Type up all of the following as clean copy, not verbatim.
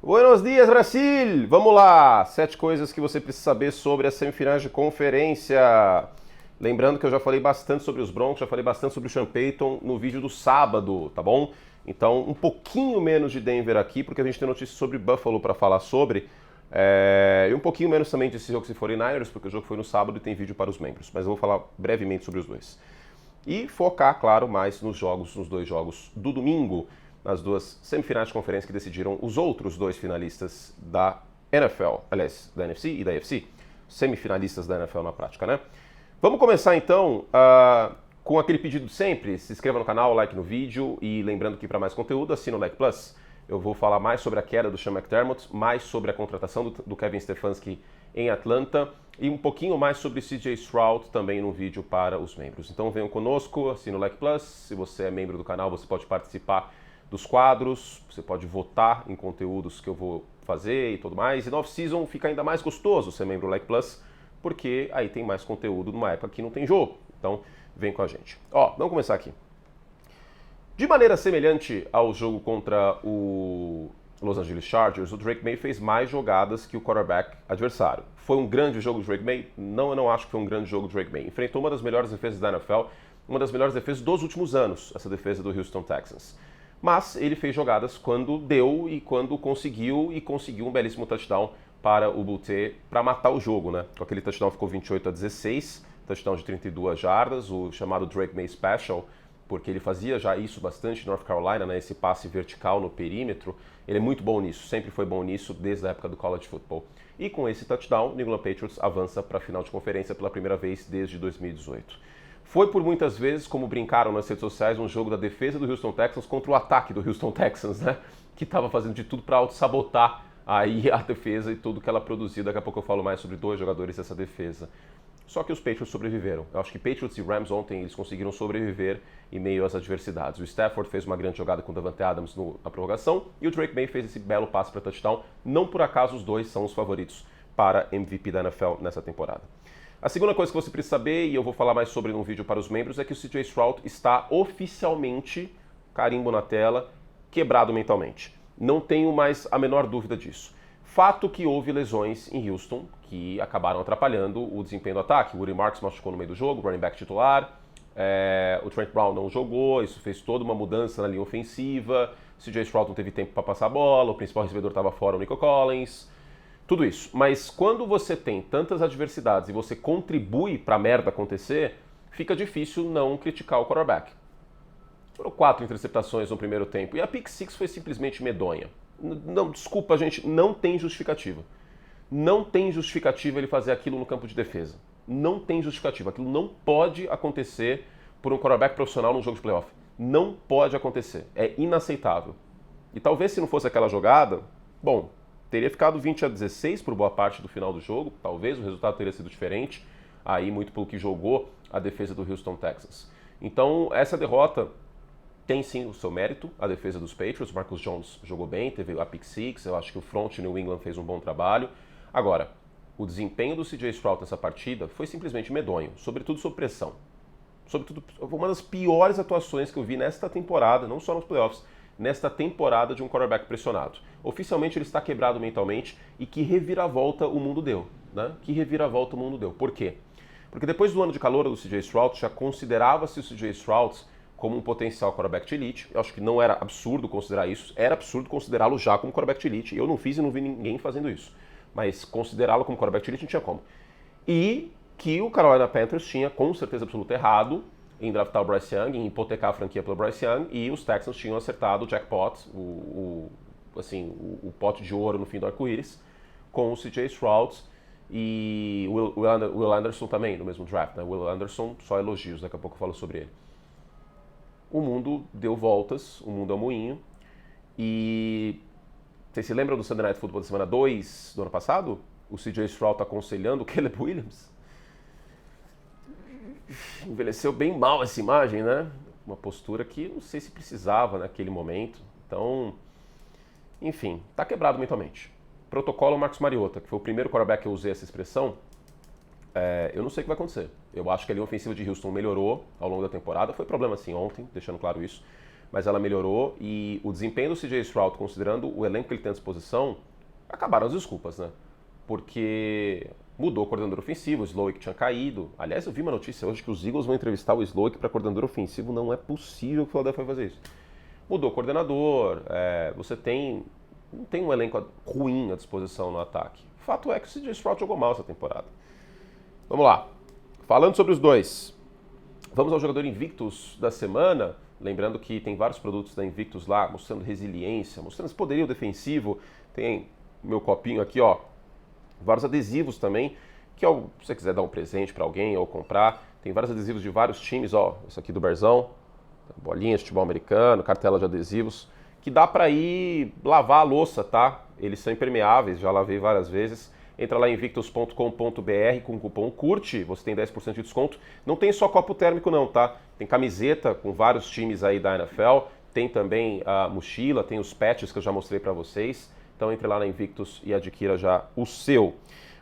Buenos dias, Brasil! Vamos lá! 7 coisas que você precisa saber sobre as semifinais de conferência. Lembrando que eu já falei bastante sobre os Broncos, já falei bastante sobre o Sean Payton no vídeo do sábado, tá bom? Então, um pouquinho menos de Denver aqui, porque a gente tem notícias sobre Buffalo para falar sobre. E um pouquinho menos também desse jogo se 49ers, porque o jogo foi no sábado e tem vídeo para os membros. Mas eu vou falar brevemente sobre os dois. E focar, claro, mais nos dois jogos do domingo, nas duas semifinais de conferência que decidiram os outros dois finalistas da NFL, aliás, da NFC e da AFC, semifinalistas da NFL na prática, né? Vamos começar então com aquele pedido de sempre, se inscreva no canal, like no vídeo e lembrando que para mais conteúdo assina o Like Plus. Eu vou falar mais sobre a queda do Sean McDermott, mais sobre a contratação do Kevin Stefanski em Atlanta e um pouquinho mais sobre CJ Stroud também no vídeo para os membros. Então venham conosco, assina o Like Plus, se você é membro do canal você pode participar dos quadros, você pode votar em conteúdos que eu vou fazer e tudo mais. E no off-season fica ainda mais gostoso ser membro do Like Plus, porque aí tem mais conteúdo numa época que não tem jogo. Então vem com a gente. Vamos começar aqui. De maneira semelhante ao jogo contra o Los Angeles Chargers, o Drake May fez mais jogadas que o quarterback adversário. Foi um grande jogo do Drake May? Não, eu não acho que foi um grande jogo do Drake May. Enfrentou uma das melhores defesas da NFL, uma das melhores defesas dos últimos anos, essa defesa do Houston Texans. Mas ele fez jogadas quando deu e quando conseguiu, e conseguiu um belíssimo touchdown para o Butte para matar o jogo, né? Com aquele touchdown ficou 28-16, touchdown de 32 jardas, o chamado Drake May Special, porque ele fazia já isso bastante em North Carolina, né? Esse passe vertical no perímetro. Ele é muito bom nisso, sempre foi bom nisso desde a época do college football. E com esse touchdown, o New England Patriots avança para a final de conferência pela primeira vez desde 2018. Foi por muitas vezes, como brincaram nas redes sociais, um jogo da defesa do Houston Texans contra o ataque do Houston Texans, né? Que estava fazendo de tudo para auto-sabotar aí a defesa e tudo que ela produzia. Daqui a pouco eu falo mais sobre dois jogadores dessa defesa. Só que os Patriots sobreviveram. Eu acho que Patriots e Rams ontem eles conseguiram sobreviver em meio às adversidades. O Stafford fez uma grande jogada com o Davante Adams na prorrogação e o Drake May fez esse belo passe para touchdown. Não por acaso os dois são os favoritos para MVP da NFL nessa temporada. A segunda coisa que você precisa saber, e eu vou falar mais sobre num vídeo para os membros, é que o CJ Stroud está oficialmente, carimbo na tela, quebrado mentalmente. Não tenho mais a menor dúvida disso. Fato que houve lesões em Houston que acabaram atrapalhando o desempenho do ataque. O Woody Marks machucou no meio do jogo, running back titular. O Trent Brown não jogou, isso fez toda uma mudança na linha ofensiva. O CJ Stroud não teve tempo para passar a bola, o principal recebedor estava fora, o Nico Collins. Tudo isso. Mas quando você tem tantas adversidades e você contribui para a merda acontecer, fica difícil não criticar o quarterback. Foram 4 interceptações no primeiro tempo e a pick six foi simplesmente medonha. Não, desculpa, gente, não tem justificativa. Não tem justificativa ele fazer aquilo no campo de defesa. Não tem justificativa. Aquilo não pode acontecer por um quarterback profissional num jogo de playoff. Não pode acontecer. É inaceitável. E talvez se não fosse aquela jogada, bom, teria ficado 20-16 por boa parte do final do jogo. Talvez o resultado teria sido diferente. Aí muito pelo que jogou a defesa do Houston Texans. Então essa derrota tem sim o seu mérito, a defesa dos Patriots. Marcus Jones jogou bem, teve a pick six, eu acho que o front New England fez um bom trabalho. Agora, o desempenho do CJ Stroud nessa partida foi simplesmente medonho, sobretudo sob pressão. Sobretudo, uma das piores atuações que eu vi nesta temporada, não só nos playoffs, nesta temporada de um quarterback pressionado. Oficialmente ele está quebrado mentalmente e que reviravolta o mundo deu, né? Que reviravolta o mundo deu. Por quê? Porque depois do ano de calor do CJ Stroud, já considerava-se o CJ Stroud como um potencial quarterback de elite. Eu acho que não era absurdo considerar isso, era absurdo considerá-lo já como quarterback de elite. Eu não fiz e não vi ninguém fazendo isso. Mas considerá-lo como quarterback de elite não tinha como. E que o Carolina Panthers tinha com certeza absoluta errado em draftar o Bryce Young, em hipotecar a franquia pelo Bryce Young, e os Texans tinham acertado o jackpot, o pote de ouro no fim do arco-íris, com o CJ Stroud e o Will Anderson também no mesmo draft. Né? O Will Anderson, só elogios, daqui a pouco eu falo sobre ele. O mundo deu voltas, o mundo é um moinho, e vocês se lembram do Sunday Night Football da semana 2 do ano passado? O CJ Stroud aconselhando o Caleb Williams? Envelheceu bem mal essa imagem, né? Uma postura que não sei se precisava naquele momento. Então, enfim, tá quebrado mentalmente. Protocolo Marcus Mariota, que foi o primeiro quarterback que eu usei essa expressão, eu não sei o que vai acontecer. Eu acho que a linha ofensiva de Houston melhorou ao longo da temporada. Foi problema sim ontem, deixando claro isso. mas ela melhorou e o desempenho do CJ Stroud, considerando o elenco que ele tem à disposição, acabaram as desculpas, né? Porque mudou o coordenador ofensivo, o Slowick tinha caído. Aliás, eu vi uma notícia hoje que os Eagles vão entrevistar o Slowick para coordenador ofensivo. Não é possível que o Philadelphia vai fazer isso. Mudou o coordenador, você não tem um elenco ruim à disposição no ataque. O fato é que o CJ Stroud jogou mal essa temporada. Vamos lá. Falando sobre os dois, vamos ao jogador Invictus da semana. Lembrando que tem vários produtos da Invictus lá, mostrando resiliência, mostrando esse poderio defensivo. Tem meu copinho aqui, ó. Vários adesivos também, que se você quiser dar um presente para alguém ou comprar. Tem vários adesivos de vários times, ó. Esse aqui do Berzão, bolinhas de futebol americano, cartela de adesivos, que dá para ir lavar a louça, tá? Eles são impermeáveis, já lavei várias vezes. Entra lá em invictus.com.br com o cupom CURTE, você tem 10% de desconto. Não tem só copo térmico não, tá? Tem camiseta com vários times aí da NFL, tem também a mochila, tem os patches que eu já mostrei para vocês. Então entre lá na Invictus e adquira já o seu.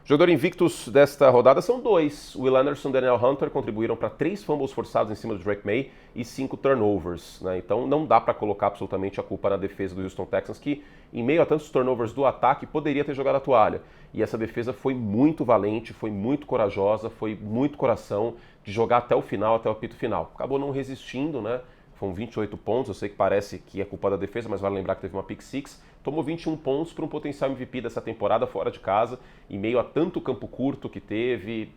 O jogador Invictus desta rodada são dois. O Will Anderson e Daniel Hunter contribuíram para 3 fumbles forçados em cima do Drake May e 5 turnovers, né? Então não dá para colocar absolutamente a culpa na defesa do Houston Texans, que em meio a tantos turnovers do ataque poderia ter jogado a toalha. E essa defesa foi muito valente, foi muito corajosa, foi muito coração de jogar até o final, até o apito final. Acabou não resistindo, né? Foram 28 pontos, eu sei que parece que é culpa da defesa, mas vale lembrar que teve uma pick six. Tomou 21 pontos para um potencial MVP dessa temporada fora de casa, em meio a tanto campo curto que teve.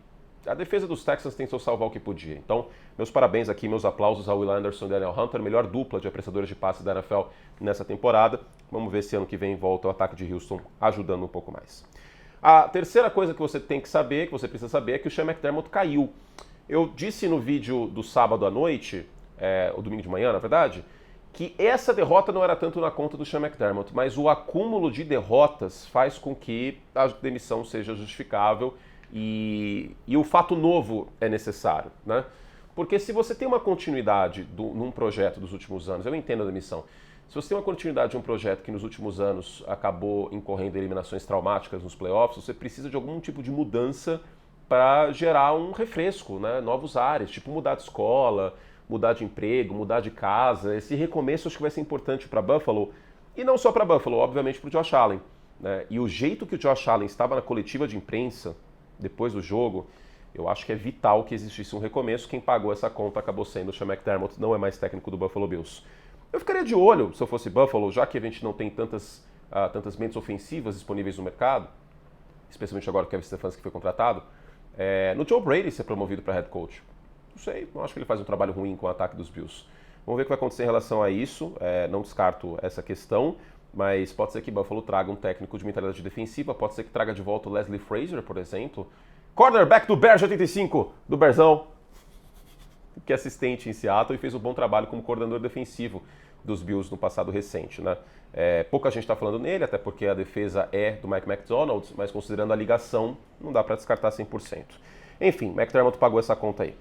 A defesa dos Texans tentou salvar o que podia. Então, meus parabéns aqui, meus aplausos ao Will Anderson e Daniel Hunter, melhor dupla de apressadores de passes da NFL nessa temporada. Vamos ver se ano que vem volta o ataque de Houston ajudando um pouco mais. A terceira coisa que você tem que saber, que você precisa saber, é que o Sean McDermott caiu. Eu disse no vídeo do sábado à noite, o domingo de manhã, na verdade, que essa derrota não era tanto na conta do Sean McDermott, mas o acúmulo de derrotas faz com que a demissão seja justificável e o fato novo é necessário, né? Porque se você tem uma continuidade num projeto dos últimos anos, eu entendo a demissão, se você tem uma continuidade de um projeto que nos últimos anos acabou incorrendo em eliminações traumáticas nos playoffs, você precisa de algum tipo de mudança para gerar um refresco, né? Novos ares, tipo mudar de escola, mudar de emprego, mudar de casa. Esse recomeço acho que vai ser importante para Buffalo, e não só para Buffalo, obviamente para o Josh Allen, né? E o jeito que o Josh Allen estava na coletiva de imprensa, depois do jogo, eu acho que é vital que existisse um recomeço. Quem pagou essa conta acabou sendo o Sean McDermott, não é mais técnico do Buffalo Bills. Eu ficaria de olho, se eu fosse Buffalo, já que a gente não tem tantas mentes ofensivas disponíveis no mercado, especialmente agora que o Kevin Stefanski foi contratado, no Joe Brady ser promovido para head coach. Não sei, não acho que ele faz um trabalho ruim com o ataque dos Bills. Vamos ver o que vai acontecer em relação a isso. Não descarto essa questão, mas pode ser que Buffalo traga um técnico de mentalidade defensiva, pode ser que traga de volta o Leslie Frazier, por exemplo. Cornerback do Bears 85, do Bearzão, que é assistente em Seattle e fez um bom trabalho como coordenador defensivo dos Bills no passado recente, né? Pouca gente está falando nele, até porque a defesa é do Mike McDonald, mas considerando a ligação, não dá para descartar 100%. Enfim, McDermott pagou essa conta aí.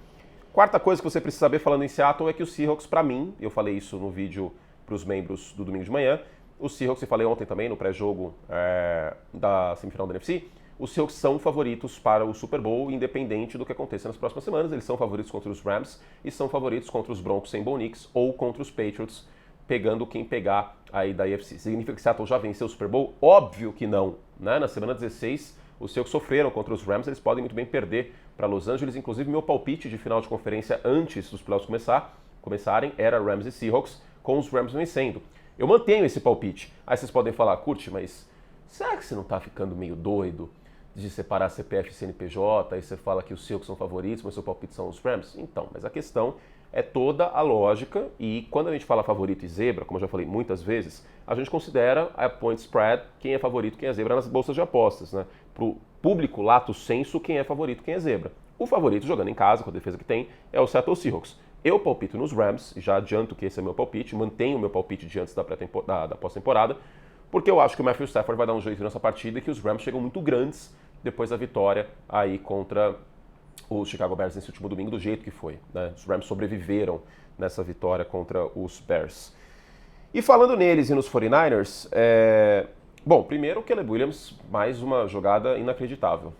Quarta coisa que você precisa saber falando em Seattle é que os Seahawks, para mim, eu falei isso no vídeo para os membros do domingo de manhã, os Seahawks, eu falei ontem também no pré-jogo da semifinal da NFC, os Seahawks são favoritos para o Super Bowl, independente do que aconteça nas próximas semanas. Eles são favoritos contra os Rams e são favoritos contra os Broncos sem Bo Nix ou contra os Patriots, pegando quem pegar aí da AFC. Significa que Seattle já venceu o Super Bowl? Óbvio que não, né? Na semana 16, os Seahawks sofreram contra os Rams, eles podem muito bem perder para Los Angeles. Inclusive, meu palpite de final de conferência antes dos playoffs começarem era Rams e Seahawks, com os Rams vencendo. Eu mantenho esse palpite. Aí vocês podem falar, Curte, mas será que você não está ficando meio doido de separar CPF e CNPJ, aí você fala que os Seahawks são favoritos, mas seu palpite são os Rams? Então, mas a questão é toda a lógica, e quando a gente fala favorito e zebra, como eu já falei muitas vezes, a gente considera a point spread, quem é favorito, quem é zebra nas bolsas de apostas, né? Pro público lato sensu, quem é favorito, quem é zebra. O favorito, jogando em casa, com a defesa que tem, é o Seattle Seahawks. Eu palpito nos Rams, já adianto que esse é meu palpite, mantenho o meu palpite de antes da pós-temporada, porque eu acho que o Matthew Stafford vai dar um jeito nessa partida e que os Rams chegam muito grandes depois da vitória aí contra os Chicago Bears nesse último domingo, do jeito que foi, né? Os Rams sobreviveram nessa vitória contra os Bears. E falando neles e nos 49ers, bom, primeiro o Caleb Williams, mais uma jogada inacreditável.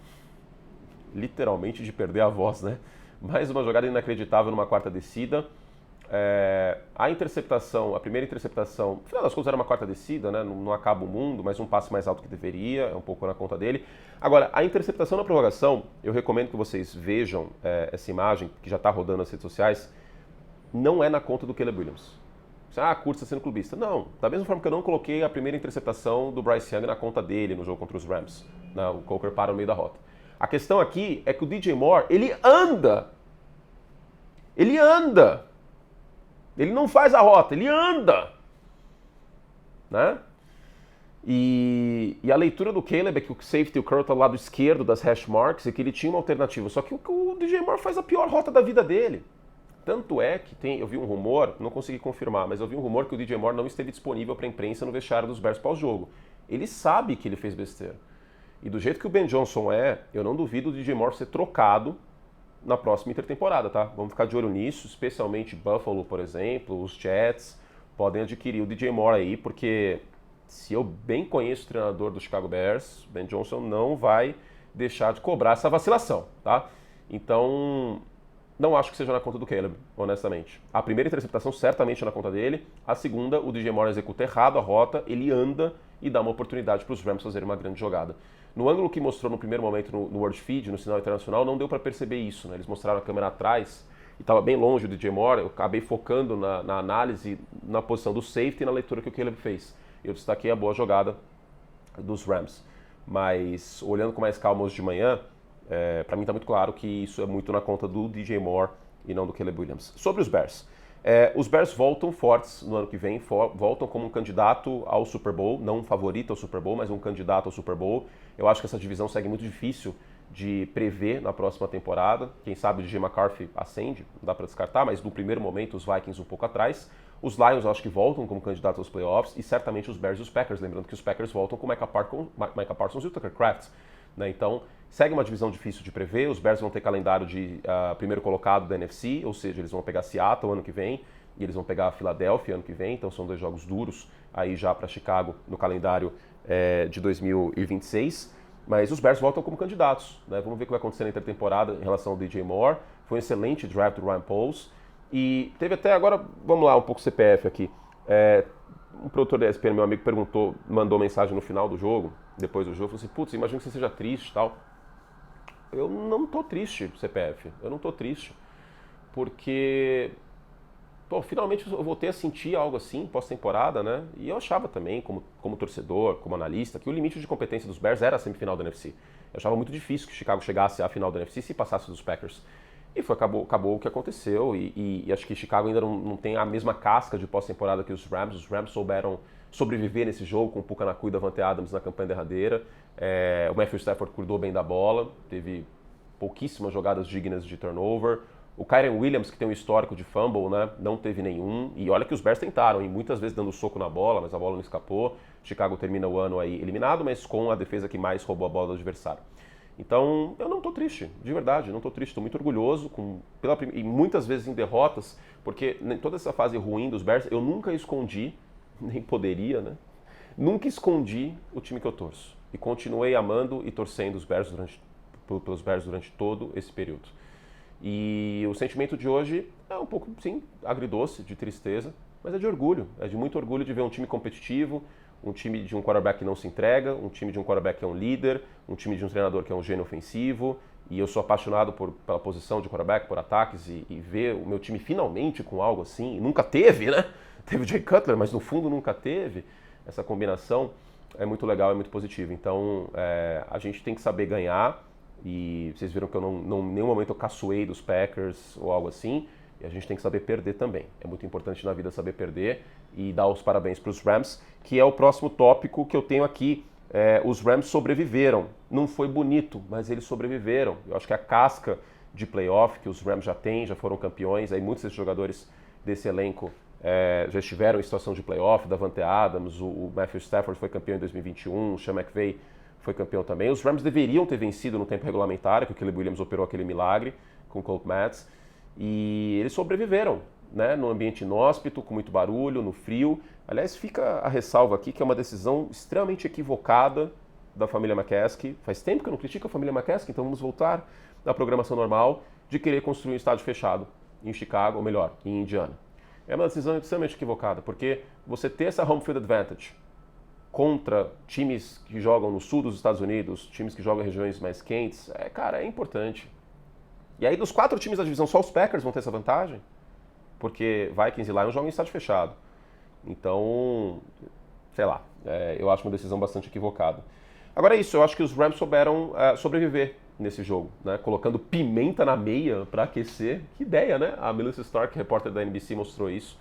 Literalmente de perder a voz, né? Mais uma jogada inacreditável numa quarta descida. A interceptação, a primeira interceptação, no final das contas era uma quarta descida, né? Não acaba o mundo, mas um passe mais alto que deveria, é um pouco na conta dele. Agora, a interceptação na prorrogação, eu recomendo que vocês vejam essa imagem, que já está rodando nas redes sociais, não é na conta do Caleb Williams. Curtis está sendo clubista. Não, da mesma forma que eu não coloquei a primeira interceptação do Bryce Young na conta dele no jogo contra os Rams. O Coker para no meio da rota. A questão aqui é que o DJ Moore, ele anda. Ele anda. Ele não faz a rota, ele anda. Né? E a leitura do Caleb é que o safety, o Curl, está do lado esquerdo das hash marks e que ele tinha uma alternativa. Só que o DJ Moore faz a pior rota da vida dele. Tanto é que eu vi um rumor, não consegui confirmar, mas eu vi um rumor que o DJ Moore não esteve disponível para a imprensa no vestiário dos Bears pós-jogo. Ele sabe que ele fez besteira. E do jeito que o Ben Johnson eu não duvido o DJ Moore ser trocado na próxima intertemporada, tá? Vamos ficar de olho nisso, especialmente Buffalo, por exemplo, os Jets podem adquirir o DJ Moore aí, porque se eu bem conheço o treinador do Chicago Bears, Ben Johnson não vai deixar de cobrar essa vacilação, tá? Então, não acho que seja na conta do Caleb, honestamente. A primeira interceptação certamente é na conta dele, a segunda, o DJ Moore executa errado a rota, ele anda e dá uma oportunidade para os Rams fazerem uma grande jogada. No ângulo que mostrou no primeiro momento no World Feed, no sinal internacional, não deu para perceber isso, né? Eles mostraram a câmera atrás e estava bem longe o DJ Moore, eu acabei focando na análise, na posição do safety e na leitura que o Caleb fez. Eu destaquei a boa jogada dos Rams. Mas, olhando com mais calma hoje de manhã, para mim está muito claro que isso é muito na conta do DJ Moore e não do Caleb Williams. Sobre os Bears. Os Bears voltam fortes no ano que vem, voltam como um candidato ao Super Bowl, não um favorito ao Super Bowl, mas um candidato ao Super Bowl. Eu acho que essa divisão segue muito difícil de prever na próxima temporada. Quem sabe o DJ McCarthy ascende, não dá para descartar, mas no primeiro momento os Vikings um pouco atrás. Os Lions eu acho que voltam como candidatos aos playoffs e certamente os Bears e os Packers, lembrando que os Packers voltam com o Micah Parsons e o Tucker Kraft. Né? Então, segue uma divisão difícil de prever. Os Bears vão ter calendário de primeiro colocado da NFC, ou seja, eles vão pegar Seattle ano que vem e eles vão pegar a Filadélfia ano que vem. Então, são 2 jogos duros aí já para Chicago no calendário de 2026. Mas os Bears voltam como candidatos. Né? Vamos ver o que vai acontecer na intertemporada em relação ao DJ Moore. Foi um excelente draft do Ryan Poles. E teve até agora, vamos lá, um pouco CPF aqui. Um produtor da ESPN, meu amigo, mandou mensagem no final do jogo, depois do jogo, falou assim, putz, imagino que você seja triste e tal. Eu não tô triste, CPF, eu não tô triste, porque, finalmente eu voltei a sentir algo assim, pós-temporada, né? E eu achava também, como torcedor, como analista, que o limite de competência dos Bears era a semifinal da NFC. Eu achava muito difícil que Chicago chegasse à final da NFC se passasse dos Packers. E acabou o que aconteceu, e acho que Chicago ainda não tem a mesma casca de pós-temporada que os Rams. Os Rams souberam sobreviver nesse jogo com o Puka Nacua e Davante Adams na campanha derradeira. O Matthew Stafford cuidou bem da bola, teve pouquíssimas jogadas dignas de turnover. O Kyren Williams, que tem um histórico de fumble, né, não teve nenhum. E olha que os Bears tentaram, e muitas vezes dando soco na bola, mas a bola não escapou. Chicago termina o ano aí eliminado, mas com a defesa que mais roubou a bola do adversário. Então, eu não estou triste, de verdade, não estou triste, estou muito orgulhoso, e muitas vezes em derrotas, porque em toda essa fase ruim dos Bears, eu nunca escondi, nem poderia, né? Nunca escondi o time que eu torço. E continuei amando e torcendo pelos Bears durante todo esse período. E o sentimento de hoje é um pouco, sim, agridoce, de tristeza, mas é de orgulho, é de muito orgulho de ver um time competitivo, um time de um quarterback que não se entrega, um time de um quarterback que é um líder, um time de um treinador que é um gênio ofensivo, e eu sou apaixonado pela posição de quarterback, por ataques, e ver o meu time finalmente com algo assim, nunca teve, né? Teve o Jay Cutler, mas no fundo nunca teve. Essa combinação é muito legal, é muito positiva. Então, a gente tem que saber ganhar, e vocês viram que eu em nenhum momento eu caçoei dos Packers ou algo assim, e a gente tem que saber perder também. É muito importante na vida saber perder e dar os parabéns para os Rams, que é o próximo tópico que eu tenho aqui. Os Rams sobreviveram. Não foi bonito, mas eles sobreviveram. Eu acho que a casca de playoff que os Rams já têm, já foram campeões, aí muitos desses jogadores desse elenco já estiveram em situação de playoff, Davante Adams, o Matthew Stafford foi campeão em 2021, o Sean McVay foi campeão também. Os Rams deveriam ter vencido no tempo regulamentar, que o Caleb Williams operou aquele milagre com o Colt Matts, e eles sobreviveram, né, no ambiente inóspito, com muito barulho, no frio. Aliás, fica a ressalva aqui que é uma decisão extremamente equivocada da família McCaskey. Faz tempo que eu não critico a família McCaskey, então vamos voltar à programação normal de querer construir um estádio fechado em Chicago, ou melhor, em Indiana. é uma decisão extremamente equivocada, porque você ter essa home field advantage contra times que jogam no sul dos Estados Unidos, times que jogam em regiões mais quentes, cara, é importante. E aí dos 4 times da divisão, só os Packers vão ter essa vantagem, porque Vikings e Lions jogam em estádio fechado. Então, sei lá, eu acho uma decisão bastante equivocada. Agora é isso, eu acho que os Rams souberam sobreviver nesse jogo, né? Colocando pimenta na meia para aquecer. Que ideia, né? A Melissa Stark, repórter da NBC, mostrou isso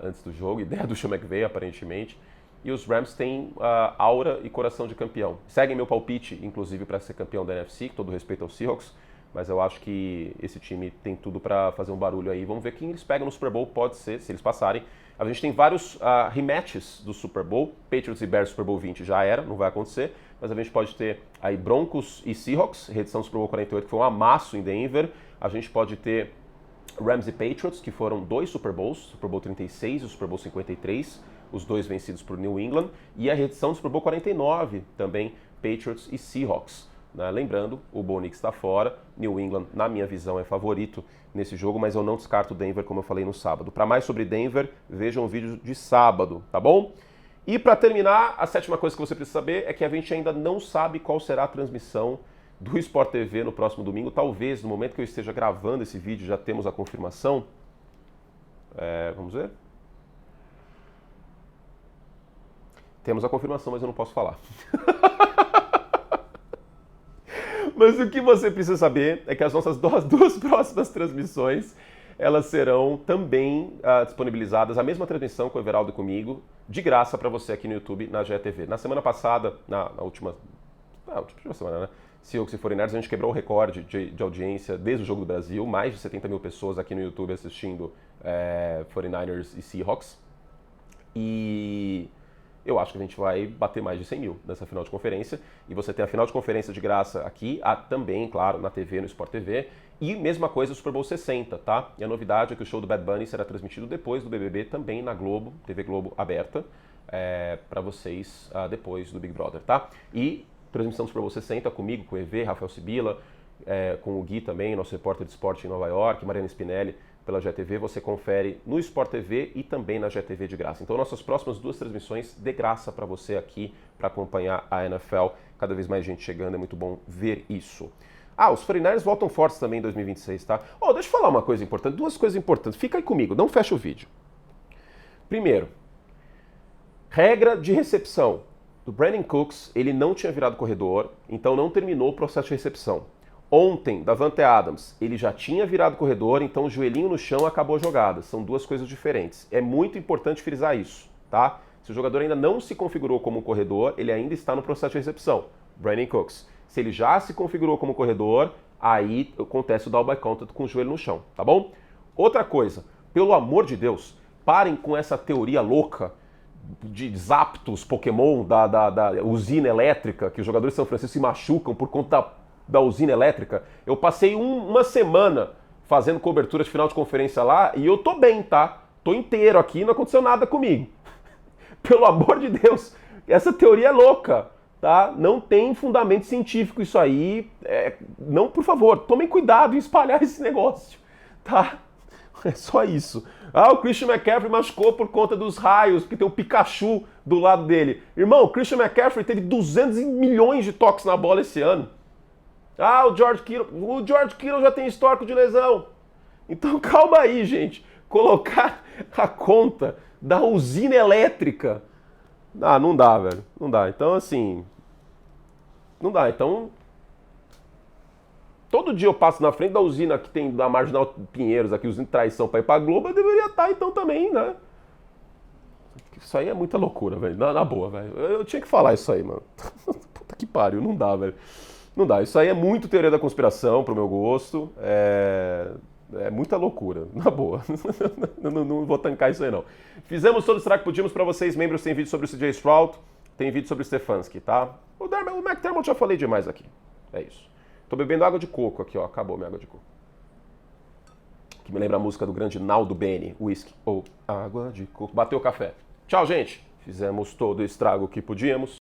antes do jogo. Ideia do Sean McVay, aparentemente. E os Rams têm aura e coração de campeão. Seguem meu palpite, inclusive, para ser campeão da NFC, com todo respeito aos Seahawks. Mas eu acho que esse time tem tudo para fazer um barulho aí. Vamos ver quem eles pegam no Super Bowl, pode ser, se eles passarem. A gente tem vários rematches do Super Bowl. Patriots e Bears Super Bowl 20 já era, não vai acontecer. Mas a gente pode ter aí Broncos e Seahawks, reedição do Super Bowl 48, que foi um amasso em Denver. A gente pode ter Rams e Patriots, que foram 2 Super Bowls, Super Bowl 36 e o Super Bowl 53, os 2 vencidos por New England. E a reedição do Super Bowl 49, também Patriots e Seahawks. Né? Lembrando, o Bo Nix está fora, New England, na minha visão, é favorito nesse jogo, mas eu não descarto Denver, como eu falei no sábado. Para mais sobre Denver, vejam o vídeo de sábado, tá bom? E para terminar, a 7ª coisa que você precisa saber é que a gente ainda não sabe qual será a transmissão do Sport TV no próximo domingo. Talvez, no momento que eu esteja gravando esse vídeo, já temos a confirmação. Vamos ver? Temos a confirmação, mas eu não posso falar. Mas o que você precisa saber é que as nossas duas próximas transmissões, elas serão também disponibilizadas, a mesma transmissão com o Everaldo e comigo, de graça para você aqui no YouTube, na GETV. Na semana passada, na última semana, né? Seahawks e 49ers, a gente quebrou o recorde de audiência desde o Jogo do Brasil, mais de 70 mil pessoas aqui no YouTube assistindo 49ers e Seahawks. E eu acho que a gente vai bater mais de 100 mil nessa final de conferência. E você tem a final de conferência de graça aqui, também, claro, na TV, no Sport TV. E mesma coisa o Super Bowl 60, tá? E a novidade é que o show do Bad Bunny será transmitido depois do BBB, também na Globo, TV Globo aberta, para vocês depois do Big Brother, tá? E transmissão do Super Bowl 60 comigo, com o EV, Rafael Sibila, com o Gui também, nosso repórter de esporte em Nova York, Mariana Spinelli, pela GTV, você confere no Sport TV e também na GTV de graça. Então, nossas próximas 2 transmissões de graça para você aqui, para acompanhar a NFL. Cada vez mais gente chegando, é muito bom ver isso. Os 49ers voltam fortes também em 2026, tá? Deixa eu falar uma coisa importante, 2 coisas importantes. Fica aí comigo, não fecha o vídeo. Primeiro, regra de recepção. O Brandon Cooks, ele não tinha virado corredor, então não terminou o processo de recepção. Ontem, Davante Adams, ele já tinha virado corredor, então o joelhinho no chão acabou a jogada. São 2 coisas diferentes. É muito importante frisar isso, tá? Se o jogador ainda não se configurou como um corredor, ele ainda está no processo de recepção. Brandon Cooks. Se ele já se configurou como corredor, aí acontece o down by contact com o joelho no chão, tá bom? Outra coisa, pelo amor de Deus, parem com essa teoria louca de Zapdos, Pokémon, da usina elétrica, que os jogadores de São Francisco se machucam por conta da usina elétrica. Eu passei uma semana fazendo cobertura de final de conferência lá e eu tô bem, tá? Tô inteiro aqui, não aconteceu nada comigo. Pelo amor de Deus, essa teoria é louca, tá? Não tem fundamento científico isso aí. Não, por favor, tomem cuidado em espalhar esse negócio, tá? É só isso. O Christian McCaffrey machucou por conta dos raios, porque tem o Pikachu do lado dele. Irmão, o Christian McCaffrey teve 200 milhões de toques na bola esse ano. O George Kittle já tem histórico de lesão. Então calma aí, gente. Colocar a conta da usina elétrica. Não dá, velho. Não dá. Então, assim... Não dá. Então... Todo dia eu passo na frente da usina que tem da Marginal Pinheiros, aqui, usina de Traição, pra ir pra Globo, eu deveria estar então também, né? Isso aí é muita loucura, velho. Na boa, velho. Eu tinha que falar isso aí, mano. Puta que pariu. Não dá, velho. Não dá, isso aí é muito teoria da conspiração pro meu gosto, é muita loucura, na boa, não vou tancar isso aí não. Fizemos todo o estrago que podíamos para vocês, membros, tem vídeo sobre o CJ Stroud, tem vídeo sobre o Stefanski, tá? O McDermott já falei demais aqui, é isso. Tô bebendo água de coco aqui, ó, acabou minha água de coco. Que me lembra a música do grande Naldo Bene, Whisky ou água de coco. Bateu o café. Tchau, gente, fizemos todo o estrago que podíamos.